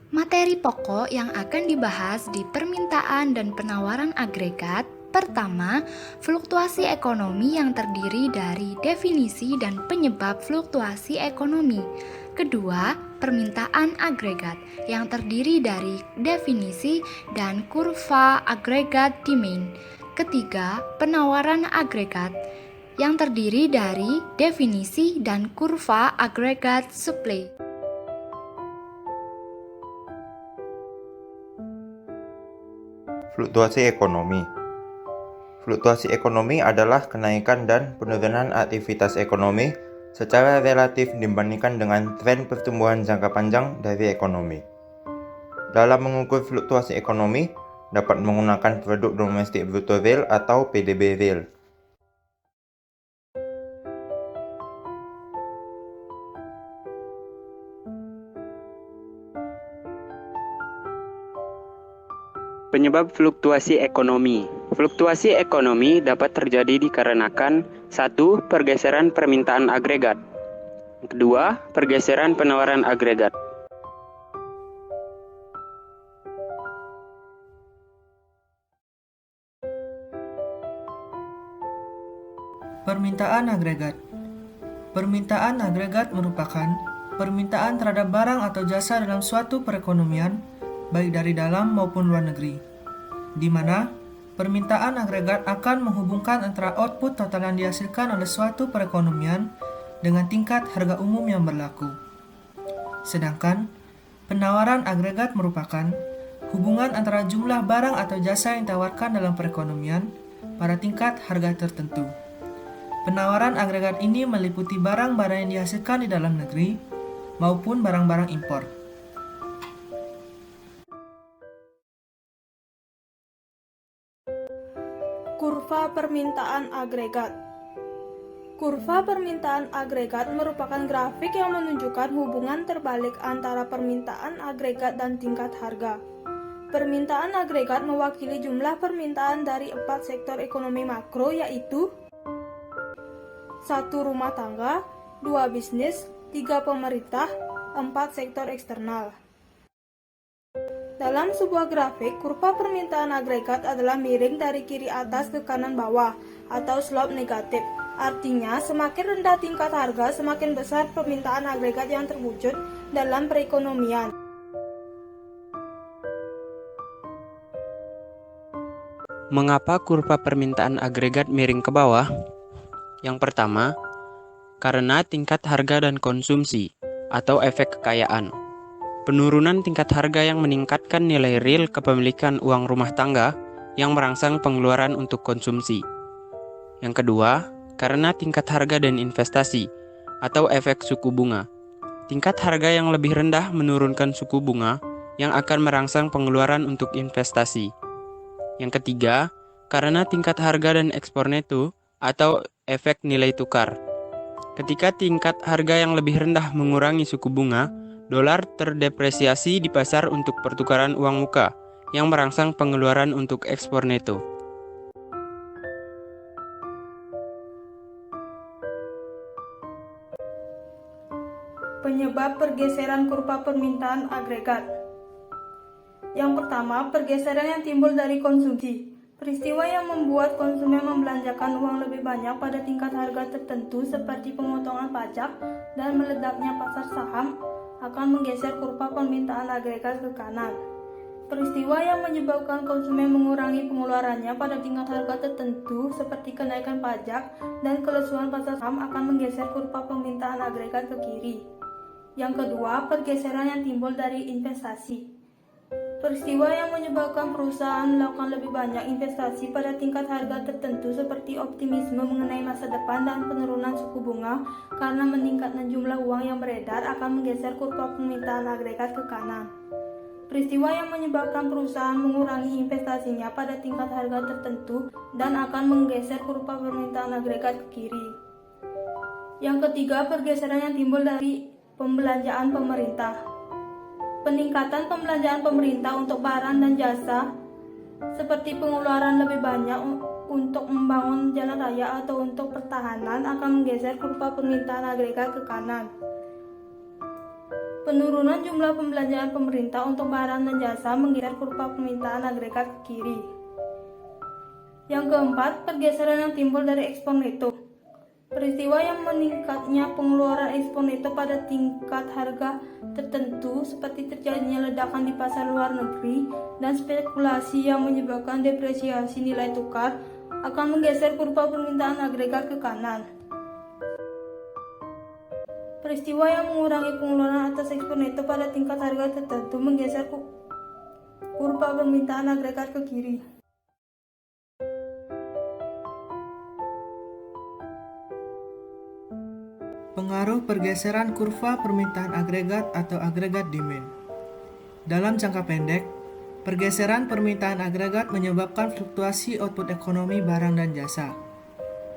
Materi pokok yang akan dibahas di permintaan dan penawaran agregat. Pertama, fluktuasi ekonomi yang terdiri dari definisi dan penyebab fluktuasi ekonomi. Kedua, permintaan agregat yang terdiri dari definisi dan kurva agregat demand. Ketiga, penawaran agregat yang terdiri dari definisi dan kurva agregat supply. Fluktuasi ekonomi. Fluktuasi ekonomi adalah kenaikan dan penurunan aktivitas ekonomi secara relatif dibandingkan dengan tren pertumbuhan jangka panjang dari ekonomi. Dalam mengukur fluktuasi ekonomi, dapat menggunakan produk domestik bruto real atau PDB real. Penyebab fluktuasi ekonomi. Fluktuasi ekonomi dapat terjadi dikarenakan 1. Pergeseran permintaan agregat. 2. Pergeseran penawaran agregat. Permintaan agregat. Permintaan agregat merupakan permintaan terhadap barang atau jasa dalam suatu perekonomian, baik dari dalam maupun luar negeri, di mana permintaan agregat akan menghubungkan antara output total yang dihasilkan oleh suatu perekonomian dengan tingkat harga umum yang berlaku. Sedangkan penawaran agregat merupakan hubungan antara jumlah barang atau jasa yang ditawarkan dalam perekonomian pada tingkat harga tertentu. Penawaran agregat ini meliputi barang-barang yang dihasilkan di dalam negeri maupun barang-barang impor. Kurva permintaan agregat. Kurva permintaan agregat merupakan grafik yang menunjukkan hubungan terbalik antara permintaan agregat dan tingkat harga. Permintaan agregat mewakili jumlah permintaan dari 4 sektor ekonomi makro, yaitu 1. Rumah tangga, 2. Bisnis, 3. Pemerintah, 4. Sektor eksternal. Dalam sebuah grafik, kurva permintaan agregat adalah miring dari kiri atas ke kanan bawah atau slope negatif. Artinya, semakin rendah tingkat harga, semakin besar permintaan agregat yang terwujud dalam perekonomian. Mengapa kurva permintaan agregat miring ke bawah? Yang pertama, karena tingkat harga dan konsumsi atau efek kekayaan. Penurunan tingkat harga yang meningkatkan nilai real kepemilikan uang rumah tangga yang merangsang pengeluaran untuk konsumsi. Yang kedua, karena tingkat harga dan investasi atau efek suku bunga. Tingkat harga yang lebih rendah menurunkan suku bunga yang akan merangsang pengeluaran untuk investasi. Yang ketiga, karena tingkat harga dan ekspor neto atau efek nilai tukar. Ketika tingkat harga yang lebih rendah mengurangi suku bunga, dolar terdepresiasi di pasar untuk pertukaran uang muka, yang merangsang pengeluaran untuk ekspor neto. Penyebab pergeseran kurva permintaan agregat. Yang pertama, pergeseran yang timbul dari konsumsi. Peristiwa yang membuat konsumen membelanjakan uang lebih banyak pada tingkat harga tertentu seperti pemotongan pajak dan meledaknya pasar saham akan menggeser kurva permintaan agregat ke kanan. Peristiwa yang menyebabkan konsumen mengurangi pengeluarannya pada tingkat harga tertentu seperti kenaikan pajak dan kelesuan pasar saham akan menggeser kurva permintaan agregat ke kiri. Yang kedua, pergeseran yang timbul dari investasi. Peristiwa yang menyebabkan perusahaan melakukan lebih banyak investasi pada tingkat harga tertentu seperti optimisme mengenai masa depan dan penurunan suku bunga karena meningkatnya jumlah uang yang beredar akan menggeser kurva permintaan agregat ke kanan. Peristiwa yang menyebabkan perusahaan mengurangi investasinya pada tingkat harga tertentu dan akan menggeser kurva permintaan agregat ke kiri. Yang ketiga, pergeseran yang timbul dari pembelanjaan pemerintah. Peningkatan pembelanjaan pemerintah untuk barang dan jasa seperti pengeluaran lebih banyak untuk membangun jalan raya atau untuk pertahanan akan menggeser kurva permintaan agregat ke kanan. Penurunan jumlah pembelanjaan pemerintah untuk barang dan jasa menggeser kurva permintaan agregat ke kiri. Yang keempat, pergeseran yang timbul dari ekspor neto. Peristiwa yang meningkatnya pengeluaran ekspor neto pada tingkat harga tertentu seperti terjadinya ledakan di pasar luar negeri dan spekulasi yang menyebabkan depresiasi nilai tukar akan menggeser kurva permintaan agregat ke kanan. Peristiwa yang mengurangi pengeluaran atas ekspor neto pada tingkat harga tertentu menggeser kurva permintaan agregat ke kiri. Pengaruh pergeseran kurva permintaan agregat atau agregat demand. Dalam jangka pendek, pergeseran permintaan agregat menyebabkan fluktuasi output ekonomi barang dan jasa.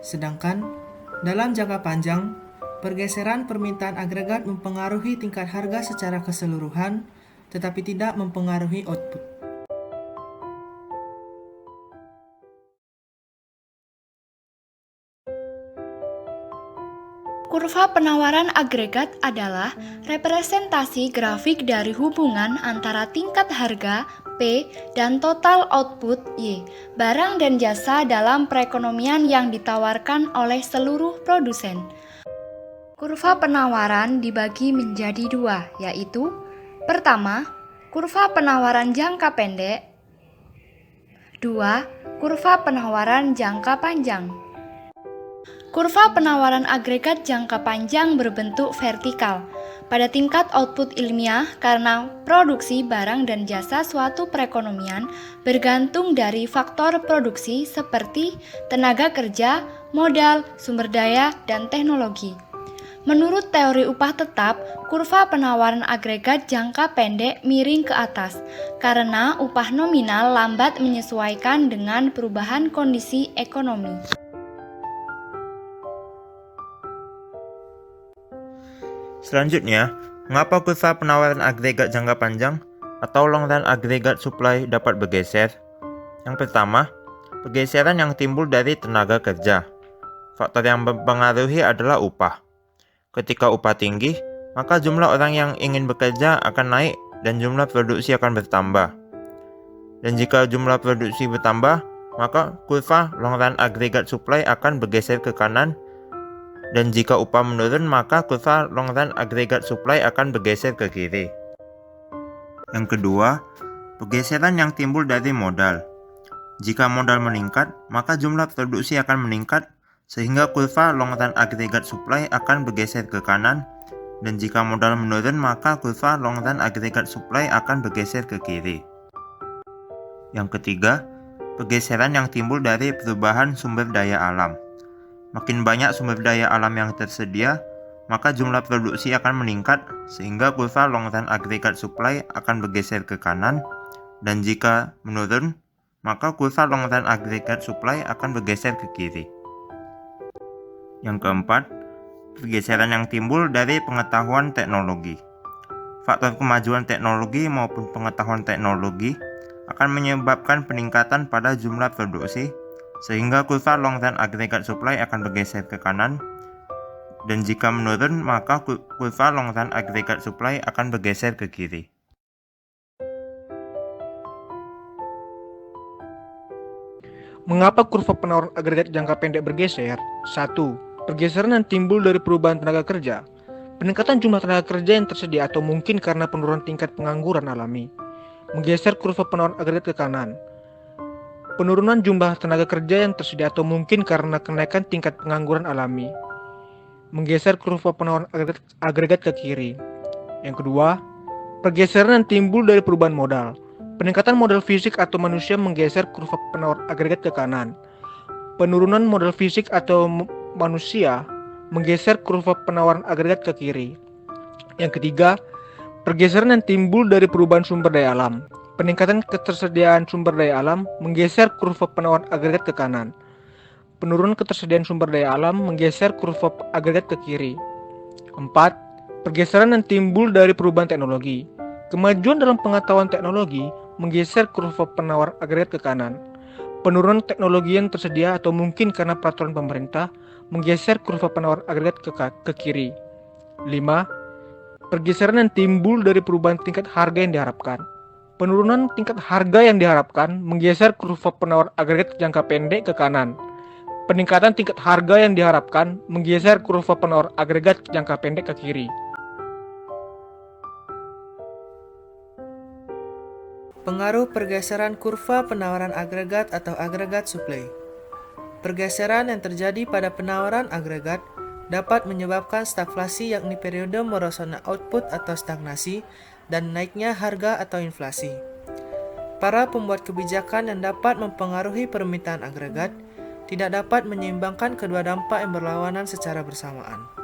Sedangkan, dalam jangka panjang, pergeseran permintaan agregat mempengaruhi tingkat harga secara keseluruhan, tetapi tidak mempengaruhi output. Kurva penawaran agregat adalah representasi grafik dari hubungan antara tingkat harga P dan total output Y, barang dan jasa dalam perekonomian yang ditawarkan oleh seluruh produsen. Kurva penawaran dibagi menjadi dua, yaitu pertama, kurva penawaran jangka pendek. Dua, kurva penawaran jangka panjang. Kurva penawaran agregat jangka panjang berbentuk vertikal pada tingkat output ilmiah karena produksi barang dan jasa suatu perekonomian bergantung dari faktor produksi seperti tenaga kerja, modal, sumber daya, dan teknologi. Menurut teori upah tetap, kurva penawaran agregat jangka pendek miring ke atas karena upah nominal lambat menyesuaikan dengan perubahan kondisi ekonomi. Selanjutnya, mengapa kurva penawaran agregat jangka panjang atau long run aggregate supply dapat bergeser? Yang pertama, pergeseran yang timbul dari tenaga kerja. Faktor yang mempengaruhi adalah upah. Ketika upah tinggi, maka jumlah orang yang ingin bekerja akan naik dan jumlah produksi akan bertambah. Dan jika jumlah produksi bertambah, maka kurva long run aggregate supply akan bergeser ke kanan. Dan jika upah menurun, maka kurva long run aggregate supply akan bergeser ke kiri. Yang kedua, pergeseran yang timbul dari modal. Jika modal meningkat, maka jumlah produksi akan meningkat, sehingga kurva long run aggregate supply akan bergeser ke kanan. Dan jika modal menurun, maka kurva long run aggregate supply akan bergeser ke kiri. Yang ketiga, pergeseran yang timbul dari perubahan sumber daya alam. Makin banyak sumber daya alam yang tersedia, maka jumlah produksi akan meningkat sehingga kurva long run aggregate supply akan bergeser ke kanan, dan jika menurun, maka kurva long run aggregate supply akan bergeser ke kiri. Yang keempat, pergeseran yang timbul dari pengetahuan teknologi. Faktor kemajuan teknologi maupun pengetahuan teknologi akan menyebabkan peningkatan pada jumlah produksi, sehingga kurva long run aggregate supply akan bergeser ke kanan, dan jika menurun maka kurva long run aggregate supply akan bergeser ke kiri. Mengapa kurva penawaran agregat jangka pendek bergeser? 1. Pergeseran yang timbul dari perubahan tenaga kerja. Peningkatan jumlah tenaga kerja yang tersedia atau mungkin karena penurunan tingkat pengangguran alami menggeser kurva penawaran agregat ke kanan. Penurunan jumlah tenaga kerja yang tersedia atau mungkin karena kenaikan tingkat pengangguran alami menggeser kurva penawaran agregat ke kiri. Yang kedua, pergeseran yang timbul dari perubahan modal. Peningkatan modal fisik atau manusia menggeser kurva penawaran agregat ke kanan. Penurunan modal fisik atau manusia menggeser kurva penawaran agregat ke kiri. Yang ketiga, pergeseran yang timbul dari perubahan sumber daya alam. Peningkatan ketersediaan sumber daya alam menggeser kurva penawaran agregat ke kanan. Penurunan ketersediaan sumber daya alam menggeser kurva agregat ke kiri. 4. Pergeseran yang timbul dari perubahan teknologi. Kemajuan dalam pengetahuan teknologi menggeser kurva penawaran agregat ke kanan. Penurunan teknologi yang tersedia atau mungkin karena peraturan pemerintah menggeser kurva penawaran agregat ke kiri. 5. pergeseran yang timbul dari perubahan tingkat harga yang diharapkan. Penurunan tingkat harga yang diharapkan menggeser kurva penawaran agregat jangka pendek ke kanan. Peningkatan tingkat harga yang diharapkan menggeser kurva penawaran agregat jangka pendek ke kiri. Pengaruh pergeseran kurva penawaran agregat atau agregat supply. Pergeseran yang terjadi pada penawaran agregat dapat menyebabkan stagflasi, yakni periode merosotnya output atau stagnasi, dan naiknya harga atau inflasi. Para pembuat kebijakan yang dapat mempengaruhi permintaan agregat tidak dapat menyeimbangkan kedua dampak yang berlawanan secara bersamaan.